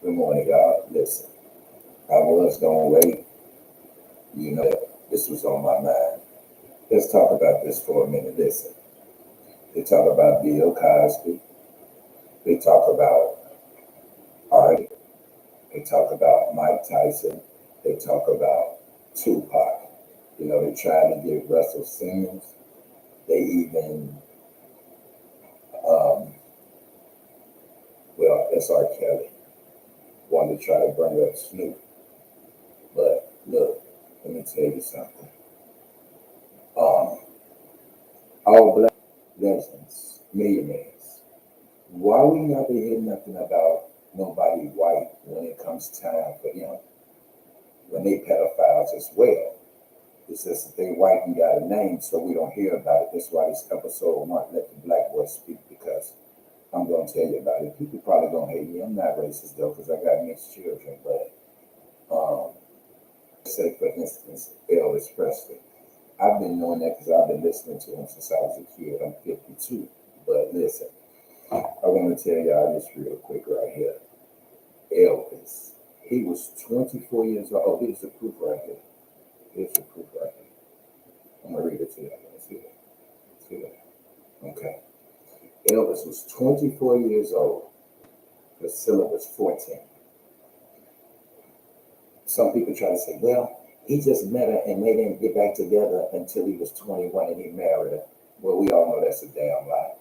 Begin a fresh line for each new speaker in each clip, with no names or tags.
Good morning, y'all. Listen, I was going to wait. This was on my mind. Let's talk about this for a minute. Listen, they talk about Bill Cosby. They talk about Art. They talk about Mike Tyson. They talk about Tupac. They tried to get Russell Simmons. They even, um, that's R. Kelly, wanted to try to bring up Snoop. But look, let me tell you something. Um, all black legends, millionaires. Why we never hear nothing about nobody white when it comes time for them, when they pedophiles as well? It's just that they white and got a name, so we don't hear about it. That's why this episode won't let the black boy speak, because I'm going to tell you about it. People probably going to hate me. I'm not racist, though, because I got mixed children. But say, for instance, Elvis Presley. I've been knowing that because I've been listening to him since I was a kid. I'm 52. But listen, I want to tell y'all this real quick right here. Elvis, he was 24 years old. Oh, here's the proof right here. Here's the proof right here. I'm going to read it to you. See that? See that? Okay. Elvis was 24 years old. Priscilla was 14. Some people try to say, well, he just met her and they didn't get back together until he was 21 and he married her. Well, we all know that's a damn lie.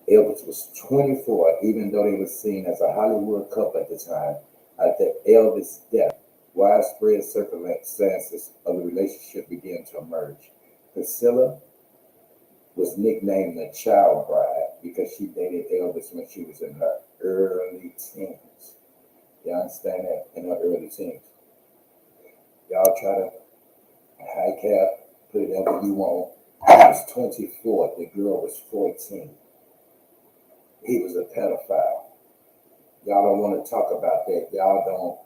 Elvis was 24, even though they were seen as a Hollywood couple at the time. After Elvis' death, widespread circumstances of the relationship began to emerge. Priscilla was nicknamed the child bride because she dated Elvis when she was in her early teens. You understand that? In her early teens. Y'all try to high cap, put it whatever you want. He was 24. The girl was 14. He was a pedophile. Y'all don't want to talk about that. Y'all don't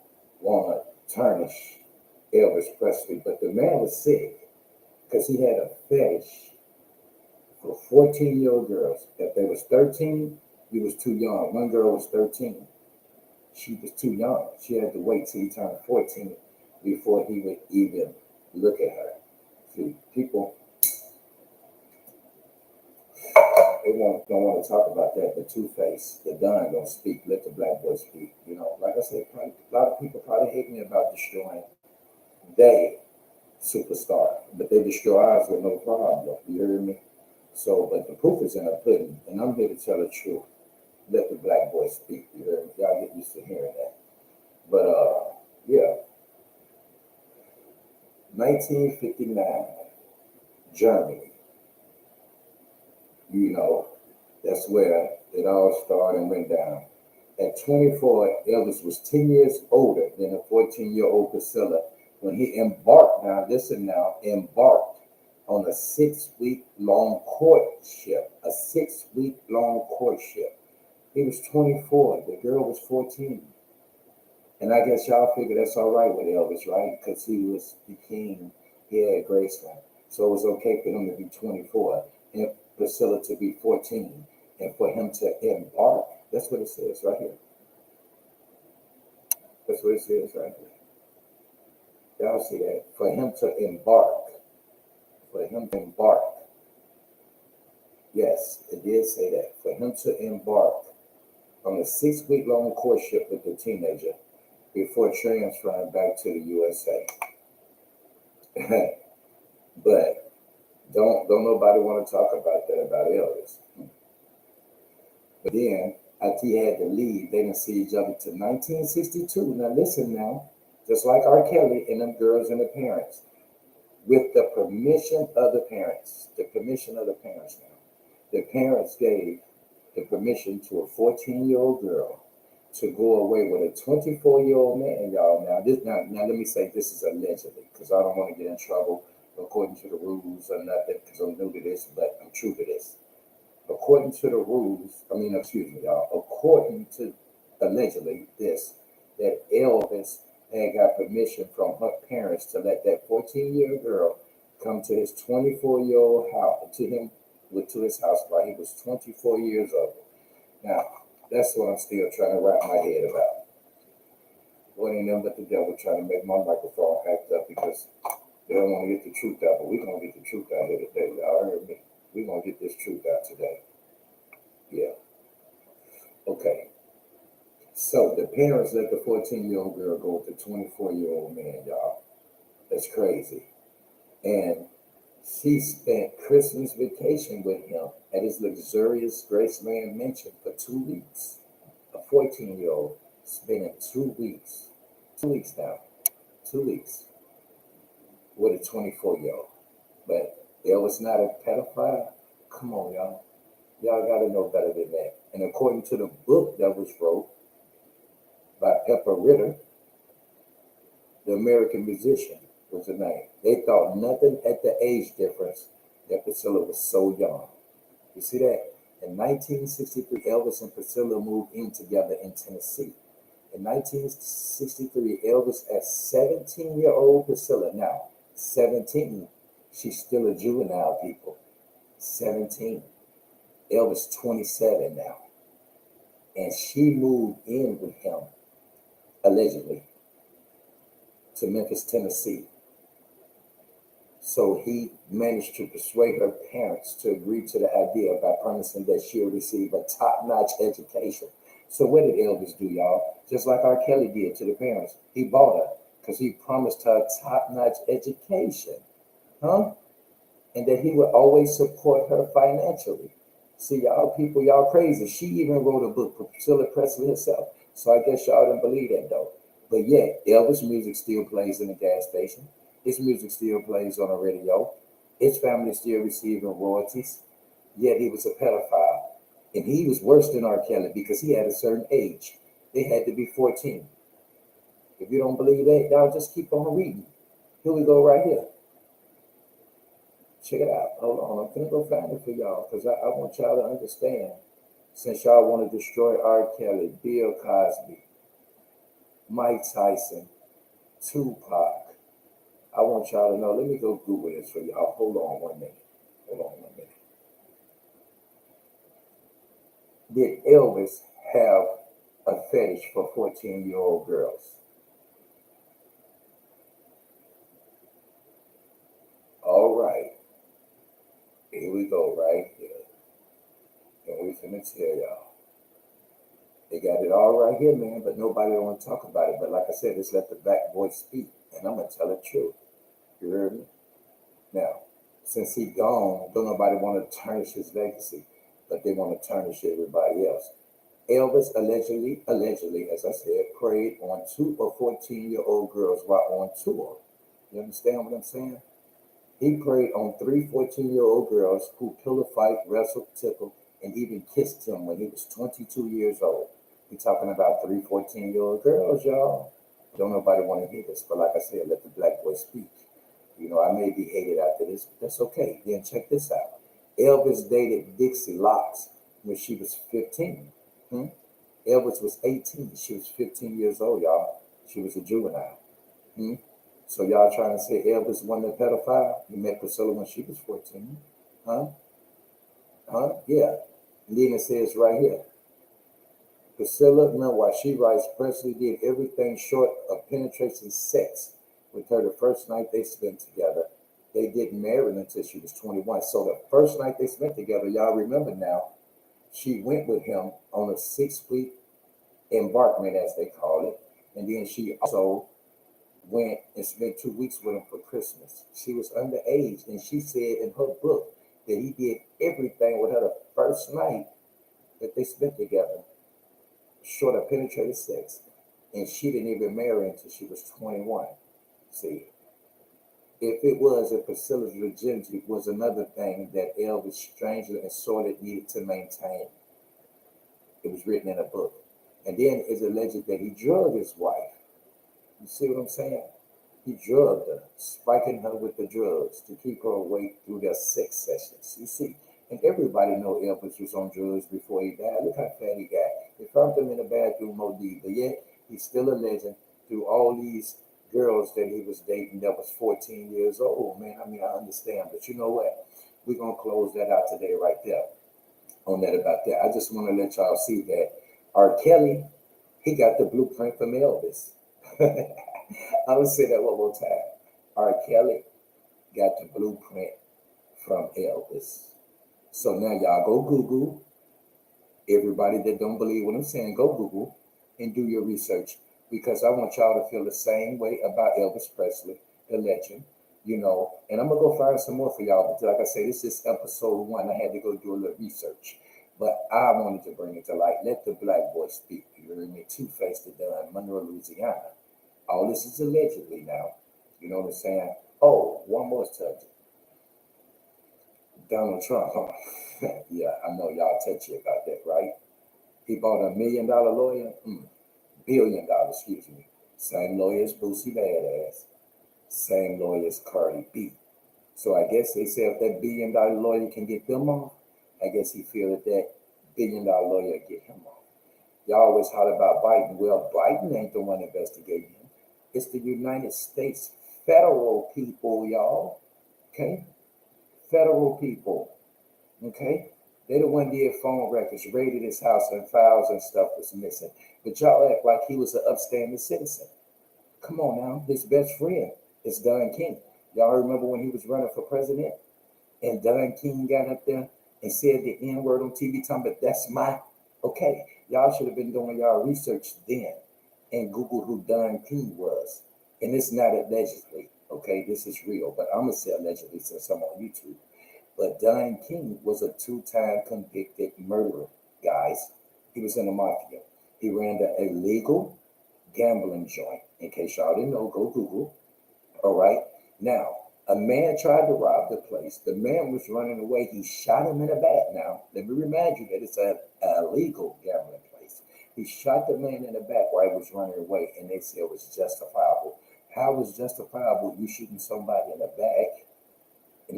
want to tarnish Elvis Presley. But the man was sick because he had a fetish for 14-year-old girls. If they was 13, he was too young. One girl was 13. She was too young. She had to wait till he turned 14 before he would even look at her. See, people don't want to talk about that. The Two-Face, the Don don't speak. Let the black boy speak. Like I said, a lot of people probably hate me about destroying they superstar, but they destroy ours with no problem. You heard me? So, but the proof is in the pudding, and I'm here to tell the truth. Let the black boy speak. You heard me? Y'all get used to hearing that. But yeah, 1959, Germany. That's where it all started and went down. At 24, Elvis was 10 years older than a 14-year-old Priscilla when he embarked, now listen now, embarked on a 6-week long courtship. A 6-week long courtship. He was 24. The girl was 14. And I guess y'all figure that's all right with Elvis, right? Because he was the king. He had Graceland. So it was okay for him to be 24 and Priscilla to be 14. And for him to embark, that's what it says right here. That's what it says right here. Y'all see that? For him to embark. For him to embark. Yes, it did say that. For him to embark on a 6-week long courtship with the teenager before transferring back to the USA. But don't nobody want to talk about that about Elvis. But then, after he had to leave, they didn't see each other till 1962. Now listen now, just like R. Kelly and them girls and the parents, with the permission of the parents. The permission of the parents now. The parents gave the permission to a 14-year-old girl to go away with a 24-year-old man, y'all. Now let me say this is allegedly, because I don't want to get in trouble according to the rules or nothing, because I'm new to this, but I'm true to this. According to the rules, y'all, according to allegedly this, that Elvis had got permission from her parents to let that 14-year-old girl come to his 24-year-old house, to his house while he was 24 years old. Now, That's what I'm still trying to wrap my head about. What ain't nothing but the devil trying to make my microphone act up because they don't want to get the truth out, but we're going to get the truth out here today. Y'all heard me? We're going to get this truth out today. Yeah. Okay. So the parents let the 14-year-old girl go with the 24-year-old man, y'all. That's crazy. And she spent Christmas vacation with him at his luxurious Graceland mansion for 2 weeks. A 14-year-old spending 2 weeks, 2 weeks now, 2 weeks with a 24-year-old. But Elvis not a pedophile? Come on, y'all. Y'all got to know better than that. And according to the book that was wrote by Pepper Ritter, the American musician was the name. They thought nothing at the age difference that Priscilla was so young. You see that? In 1963, Elvis and Priscilla moved in together in Tennessee. In 1963, Elvis as 17-year-old Priscilla. Now, 17, she's still a juvenile, people. 17. Elvis 27 now. And she moved in with him, allegedly, to Memphis, Tennessee. So he managed to persuade her parents to agree to the idea by promising that she'll receive a top-notch education. So what did Elvis do, y'all? Just like R. Kelly did to the parents. He bought her because he promised her a top-notch education. Huh? And that he would always support her financially. See, y'all people, y'all crazy. She even wrote a book for Priscilla Presley herself. So I guess y'all didn't believe that, though. But yet, Elvis' music still plays in the gas station. His music still plays on the radio. His family still receiving royalties. Yet he was a pedophile. And he was worse than R. Kelly because he had a certain age. They had to be 14. If you don't believe that, y'all just keep on reading. Here we go right here. Check it out. Hold on. I'm going to go find it for y'all because I want y'all to understand. Since y'all want to destroy R. Kelly, Bill Cosby, Mike Tyson, Tupac, I want y'all to know. Let me go Google this for y'all. Hold on 1 minute. Hold on 1 minute. Did Elvis have a fetish for 14-year-old girls? All right. Here we go right here. And we finna tell y'all. They got it all right here, man, but nobody want to talk about it. But like I said, just let the black boy speak. And I'm going to tell the truth. You heard me? Now, since he gone, don't nobody want to tarnish his legacy, but they want to tarnish everybody else. Elvis allegedly, as I said, preyed on 2 or 14-year-old girls while on tour. You understand what I'm saying? He preyed on 3 14-year-old girls who pillow fight, wrestled, tickled, and even kissed him when he was 22 years old. We're talking about 3 14-year-old girls, y'all. Don't nobody want to hear this, but like I said, let the black boy speak. You know, I may be hated after this, but that's okay. Then check this out. Elvis dated Dixie Locks when she was 15. Elvis was 18. She was 15 years old, y'all. She was a juvenile. So y'all trying to say Elvis wasn't a pedophile? He met Priscilla when she was 14. Huh? Yeah. And then it says right here, Priscilla, meanwhile, she writes, Presley did everything short of penetrating sex with her the first night they spent together. They didn't marry until she was 21. So the first night they spent together, y'all remember now, she went with him on a 6-week embarkment, as they call it. And then she also went and spent 2 weeks with him for Christmas. She was underage, and she said in her book that he did everything with her the first night that they spent together, short of penetrative sex. And she didn't even marry until she was 21. See, if Priscilla's virginity was another thing that Elvis strangely and sorely needed to maintain. It was written in a book. And then it's alleged that he drugged his wife. You see what I'm saying? He drugged her, spiking her with the drugs to keep her awake through their sex sessions. You see, and everybody know Elvis was on drugs before he died. Look how fat he got. They found him in the bathroom OD, but yet he's still a legend through all these girls that he was dating that was 14 years old. Man, I mean, I understand, but you know what? We're going to close that out today right there on that about that. I just want to let y'all see that R. Kelly, he got the blueprint from Elvis. I would say that one more time. R. Kelly got the blueprint from Elvis. So now y'all go Google. Everybody that don't believe what I'm saying, go Google and do your research because I want y'all to feel the same way about Elvis Presley, the legend, And I'm gonna go find some more for y'all. But like I say, this is episode 1. I had to go do a little research, but I wanted to bring it to light. Let the black boy speak. You heard me? Two-faced it done, Monroe, Louisiana. All this is allegedly now. You know what I'm saying? Oh, one more subject. Donald Trump. Yeah, I know y'all touchy about that, right? He bought $1 million lawyer, $1 billion, excuse me. Same lawyer as Boosie Badass, same lawyer as Cardi B. So I guess they say if that $1 billion lawyer can get them off, I guess he feel that $1 billion lawyer get him off. Y'all always holler about Biden. Well, Biden ain't the one investigating him. It's the United States federal people, y'all. Okay? Federal people. Okay? They the one did phone records, raided his house, and files and stuff was missing. But y'all act like he was an upstanding citizen. Come on now. His best friend is Don King. Y'all remember when he was running for president? And Don King got up there and said the N-word on TV, talking about that's my... Okay, y'all should have been doing y'all research then and Google who Don King was. And it's not allegedly, okay? This is real, but I'm going to say allegedly since I'm on YouTube. But Don King was a 2-time convicted murderer, guys. He was in the mafia. He ran the illegal gambling joint. In case y'all didn't know, go Google. All right. Now, a man tried to rob the place. The man was running away. He shot him in the back. Now, let me remind you that it's an illegal gambling place. He shot the man in the back while he was running away, and they said it was justifiable. How was justifiable? You shooting somebody in the back, and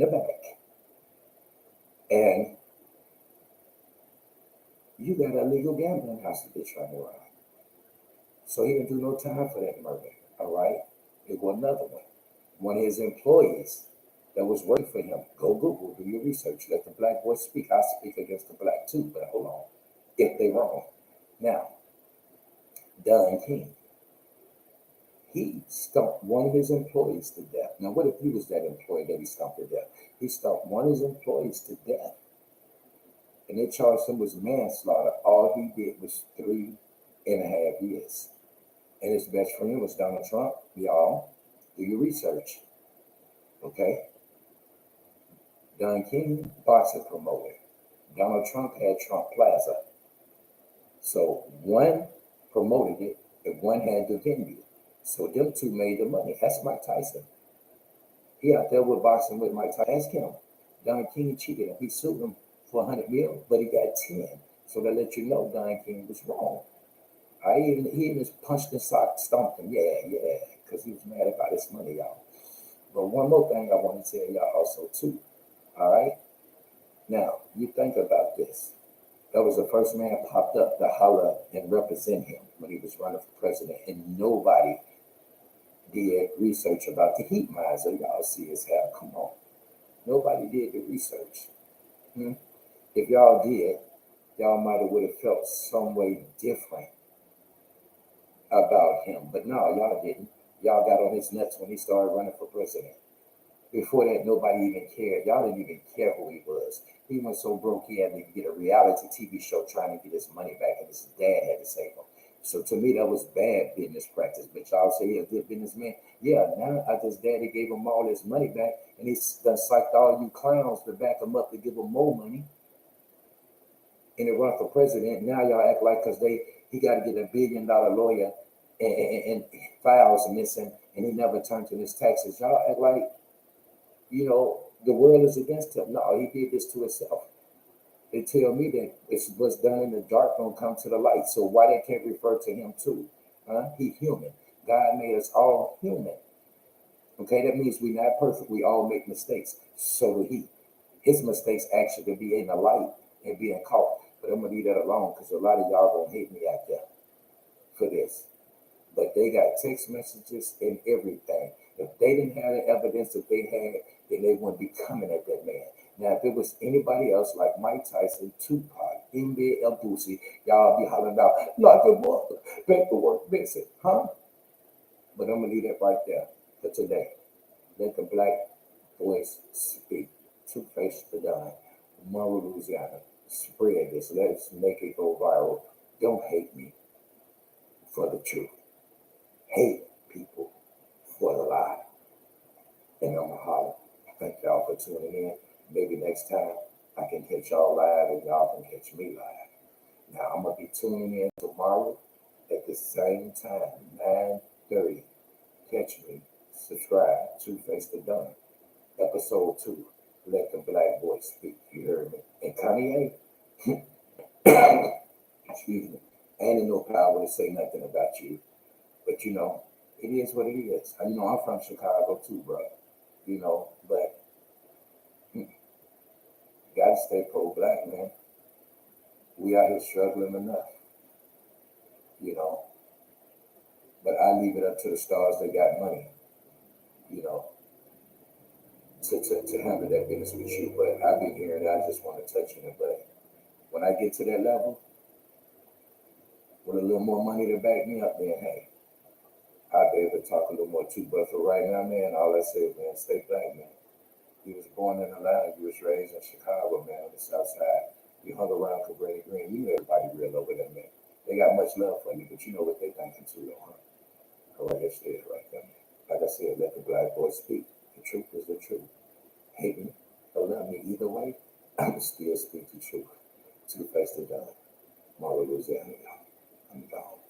you got a legal gambling house that they're trying to rob. So he didn't do no time for that murder. All right. There was another one. One of his employees that was working for him. Go Google, do your research. Let the black boy speak. I speak against the black too, but hold on. If they wrong. Now, Don King. He stumped one of his employees to death. Now, what if he was that employee that he stumped to death? He stumped one of his employees to death. And they charged him with manslaughter. All he did was 3.5 years. And his best friend was Donald Trump. Y'all, do your research. Okay? Don King, boxing promoter. Donald Trump had Trump Plaza. So one promoted it and one had the venue. So them two made the money. That's Mike Tyson. He out there with boxing with Mike Tyson. Ask him. Don King cheated him. He sued him for 100 mil, but he got 10. So that let you know Don King was wrong. He even punched and stomped him. Yeah, because he was mad about his money, y'all. But one more thing I want to tell y'all also too. All right. Now you think about this. That was the first man popped up to holler and represent him when he was running for president, and nobody did research about the heat miser. Y'all see his hair. Come on. Nobody did the research. If y'all did, y'all might have would have felt some way different about him. But no, y'all didn't. Y'all got on his nuts when he started running for president. Before that, nobody even cared. Y'all didn't even care who he was. He went so broke he had to get a reality TV show trying to get his money back, and his dad had to save him. So to me, that was bad business practice. But y'all say he a good businessman. Yeah, now his daddy gave him all his money back, and he's done psyched all you clowns to back him up to give him more money. And he run for president. Now y'all act like because he got to get a $1 billion lawyer and files missing, and he never turned in his taxes. Y'all act like the world is against him. No, he did this to himself. They tell me that it's what's done in the dark don't come to the light. So why they can't refer to him too? He human. God made us all human. Okay, that means we're not perfect. We all make mistakes. So do he. His mistakes actually be in the light and being caught. But I'm gonna leave that alone because a lot of y'all gonna hate me out there for this. But they got text messages and everything. If they didn't have the evidence that they had, then they wouldn't be coming at that man. Now, if it was anybody else like Mike Tyson, Tupac, in bed and pussy. Y'all be hollering out, like your mother, back to work, Vincent, huh? But I'm gonna leave that right there for today. Let the black voice speak. Two-Face the Don, Monroe, Louisiana. Spread this. Let's make it go viral. Don't hate me for the truth. Hate people for the lie. And I'm going to holler. Thank y'all for tuning in. Maybe next time I can catch y'all live and y'all can catch me live. Now I'm going to be tuning in tomorrow at the same time, 9:30. Catch me. Subscribe. Two-Face the Don. Episode 2. Let the black voice speak. You heard me. And Kanye, excuse me, ain't in no power to say nothing about you. But it is what it is. I'm from Chicago too, bro. But gotta stay pro-black, man. We out here struggling enough, you know. But I leave it up to the stars that got money, you know, to handle that business with you. But I be hearing that. I just want to touch on it. But when I get to that level, with a little more money to back me up, then hey, I'll be able to talk a little more too. But for right now, man, all I say is, man, stay black, man. You was born in Atlanta. You was raised in Chicago, man, on the South Side. You hung around Cabrini Green. You knew everybody real over there, man. They got much love for you, but you know what they thinking too, though, huh? All right, that's it right there, man. Like I said, let the black boy speak. The truth is the truth. Hate me or love me either way, I will still speak the truth. Two-Face the Don. Monroe, Louisiana, y'all. I'm gone.